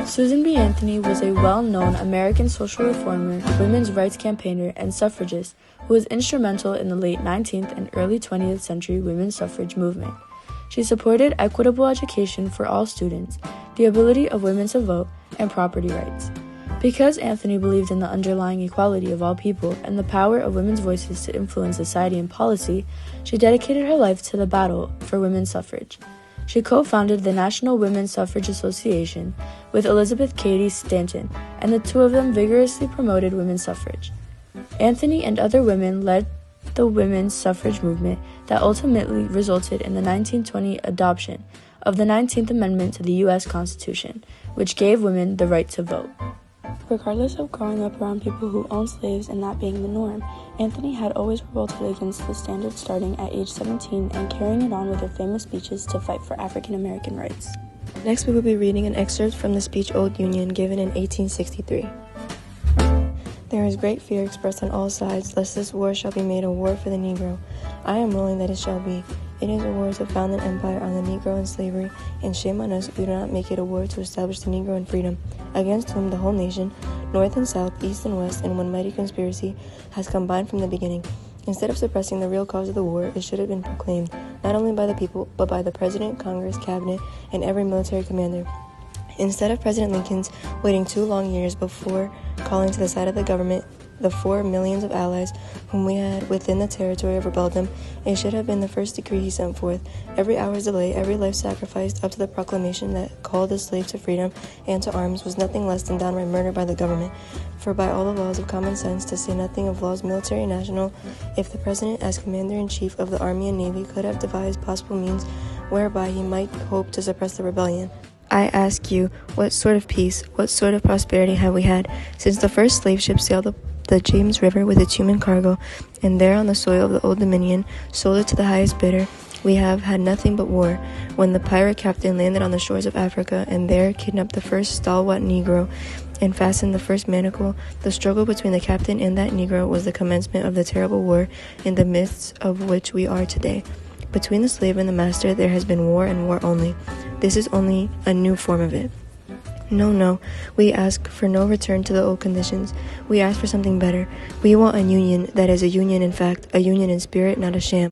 Susan B. Anthony was a well-known American social reformer, women's rights campaigner, and suffragist who was instrumental in the late 19th and early 20th century women's suffrage movement. She supported equitable education for all students, the ability of women to vote, and property rights. Because Anthony believed in the underlying equality of all people and the power of women's voices to influence society and policy, she dedicated her life to the battle for women's suffrage. She co-founded the National Women's Suffrage Association with Elizabeth Cady Stanton, and the two of them vigorously promoted women's suffrage. Anthony and other women led the women's suffrage movement that ultimately resulted in the 1920 adoption of the 19th Amendment to the U.S. Constitution, which gave women the right to vote. Regardless of growing up around people who owned slaves and that being the norm, Anthony had always revolted against the standard starting at age 17 and carrying it on with her famous speeches to fight for African American rights. Next, we will be reading an excerpt from the speech Old Union given in 1863. There is great fear expressed on all sides, lest this war shall be made a war for the Negro. I am willing that it shall be. It is a war to found an empire on the Negro in slavery, and shame on us if we do not make it a war to establish the Negro in freedom, against whom the whole nation, North and South, East and West, in one mighty conspiracy, has combined from the beginning. Instead of suppressing the real cause of the war, it should have been proclaimed, not only by the people, but by the President, Congress, Cabinet, and every military commander. Instead of President Lincoln's waiting 2 long years before calling to the side of the government the 4 millions of allies whom we had within the territory of rebellion, it should have been the first decree he sent forth. Every hour's delay, every life sacrificed up to the proclamation that called the slave to freedom and to arms was nothing less than downright murder by the government. For by all the laws of common sense, to say nothing of laws military and national, if the President as Commander-in-Chief of the Army and Navy could have devised possible means whereby he might hope to suppress the rebellion, I ask you, what sort of peace, what sort of prosperity have we had since the first slave ship sailed the James River with its human cargo, and there on the soil of the Old Dominion sold it to the highest bidder? We have had nothing but war. When the pirate captain landed on the shores of Africa and there kidnapped the first stalwart Negro and fastened the first manacle, the struggle between the captain and that Negro was the commencement of the terrible war in the midst of which we are today. Between the slave and the master there has been war and war only. This is only a new form of it. No, we ask for no return to the old conditions. We ask for something better. We want a union that is a union in fact, a union in spirit, not a sham.